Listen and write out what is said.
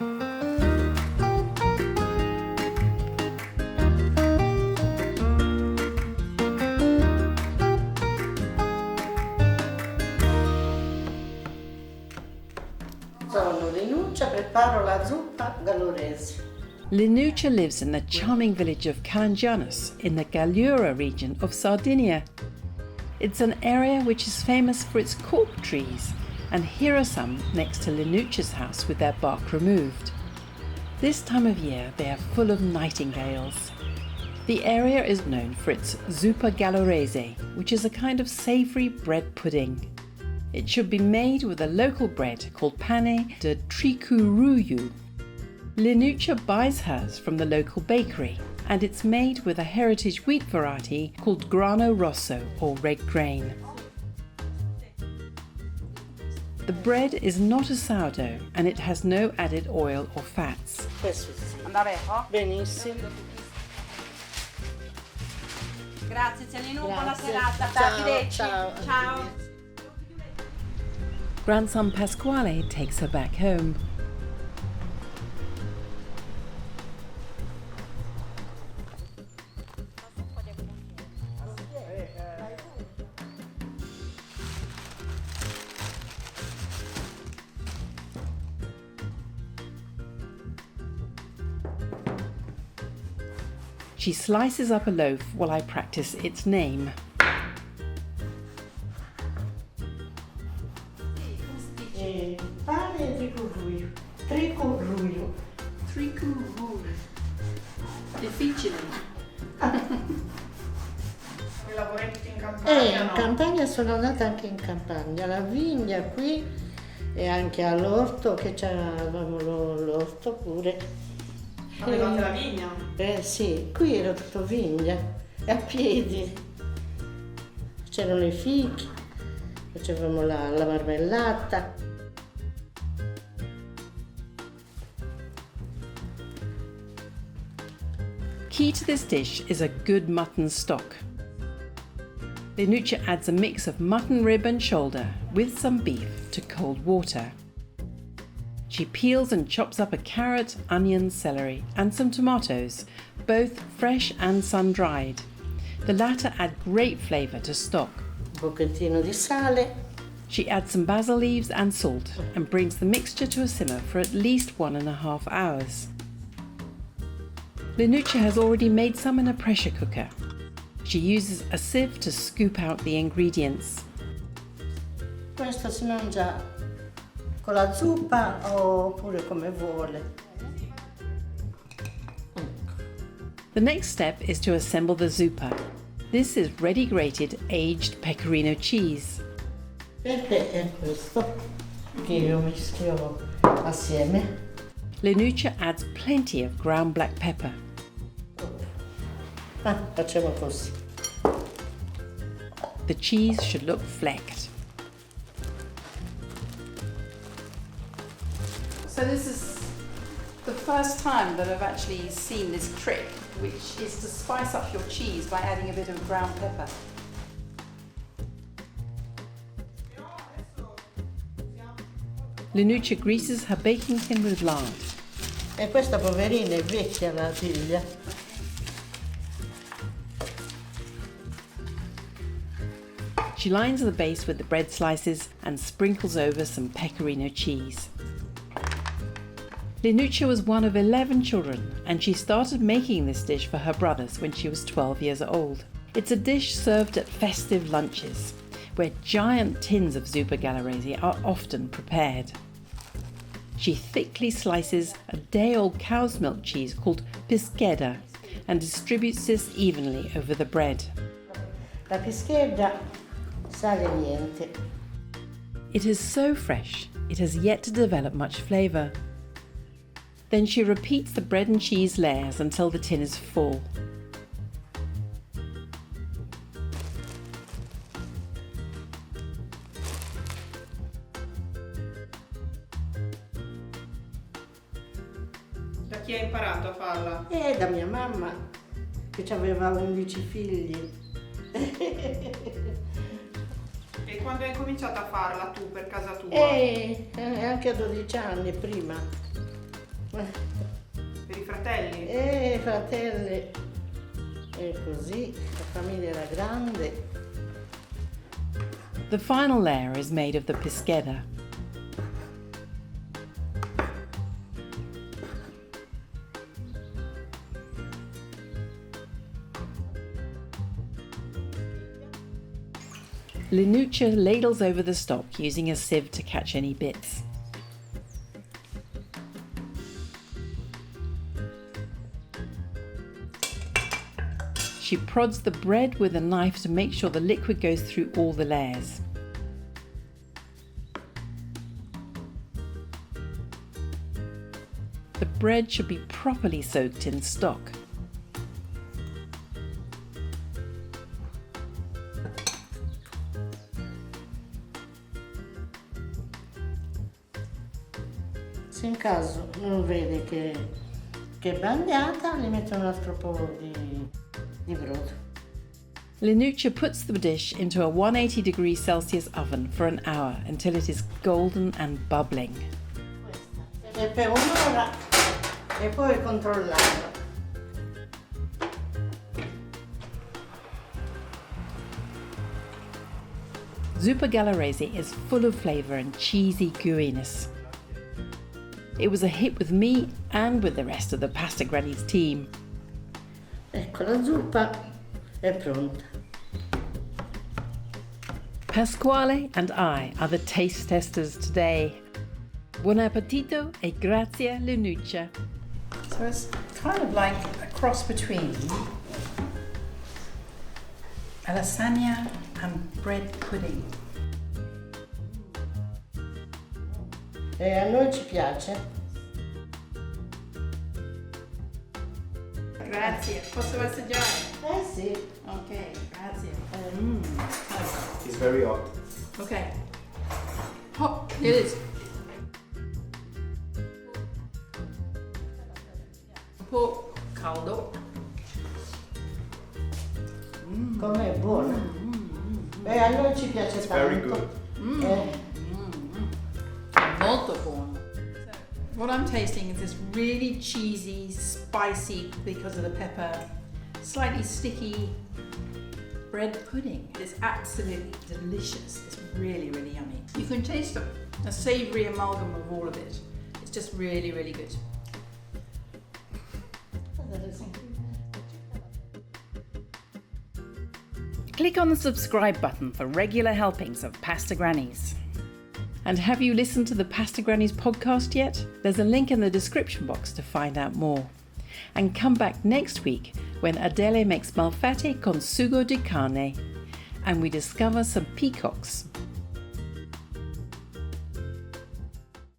Sono Linuccia, preparo la zuppa gallurese. Linuccia lives in the charming village of Calangianus in the Gallura region of Sardinia. It's an area which is famous for its cork trees, and here are some next to Linuccia's house with their bark removed. This time of year they are full of nightingales. The area is known for its zuppa gallurese, which is a kind of savoury bread pudding. It should be made with a local bread called pane de Tricu Ruiu. Linuccia buys hers from the local bakery, and it's made with a heritage wheat variety called grano rosso or red grain. The bread is not a sourdough and it has no added oil or fats. Benissimo. Grazie, Celino, buona Grazie. serata. Ciao, Arrivederci. ciao. Ciao. Grandson Pasquale takes her back home. She slices up a loaf while I practice its name. Pane Tricu Ruiu. Tricu Ruiu. Tricu Ruiu. Difficile. Lavoretti in campagna, In no? campagna sono andata anche in campagna, alla vigna qui e anche all'orto, che c'avevamo l'orto pure. Avevate la vigna? Sì, qui era tutto vigna, e a piedi. C'erano i fichi, facevamo la marmellata. Key to this dish is a good mutton stock. Linuccia adds a mix of mutton rib and shoulder with some beef to cold water. She peels and chops up a carrot, onion, celery and some tomatoes, both fresh and sun-dried. The latter add great flavour to stock. Un pochettino di sale. She adds some basil leaves and salt and brings the mixture to a simmer for at least 1.5 hours. Linuccia has already made some in a pressure cooker. She uses a sieve to scoop out the ingredients. Questo si mangia con la zuppa oppure come vuole. The next step is to assemble the zuppa. This is ready grated aged pecorino cheese. Perché è questo che io mischio assieme. Linuccia adds plenty of ground black pepper. Facciamo così. The cheese should look flecked. So this is the first time that I've actually seen this trick, which is to spice up your cheese by adding a bit of ground pepper. Linuccia greases her baking tin with lard. E questa poverina è vecchia, la figlia. She lines the base with the bread slices and sprinkles over some pecorino cheese. Linuccia was one of 11 children, and she started making this dish for her brothers when she was 12 years old. It's a dish served at festive lunches, where giant tins of zuppa gallurese are often prepared. She thickly slices a day-old cow's milk cheese called Pischedda and distributes this evenly over the bread. La Pischedda sale niente. It is so fresh, it has yet to develop much flavour. Then she repeats the bread and cheese layers until the tin is full. Da chi hai imparato a farla? Da mia mamma, che aveva 11 figli. E quando hai cominciato a farla tu per casa tua? Anche a 12 anni prima. Per i fratelli. Fratelli. E così, la famiglia era grande. The final layer is made of the Pischedda. Linuccia ladles over the stock using a sieve to catch any bits. She prods the bread with a knife to make sure the liquid goes through all the layers. The bread should be properly soaked in stock. Se in caso non vede che è bagnata, gli mette un altro po' di brodo. Linuccia puts the dish into a 180 degrees Celsius oven for an hour until it is golden and bubbling. E per un'ora e poi controllarlo. Zuppa gallurese is full of flavour and cheesy gooiness. It was a hit with me and with the rest of the Pasta Grannies team. Ecco, la zuppa è pronta. Pasquale and I are the taste testers today. Buon appetito e grazie Linuccia. So it's kind of like a cross between a lasagna and bread pudding. E a noi ci piace. Grazie. Posso assaggiare? Sì. Ok, grazie. It's very hot. Ok. Hot, it is. Un po' caldo. Com'è buona. E a noi ci piace It's tanto. very good. Molto buono. So, what I'm tasting is this really cheesy, spicy, because of the pepper, slightly sticky bread pudding. It's absolutely delicious. It's really, really yummy. You can taste a savoury amalgam of all of it. It's just really, really good. Click on the subscribe button for regular helpings of Pasta Grannies. And have you listened to the Pasta Grannies podcast yet? There's a link in the description box to find out more. And come back next week when Adele makes malfatti con sugo di carne and we discover some peacocks.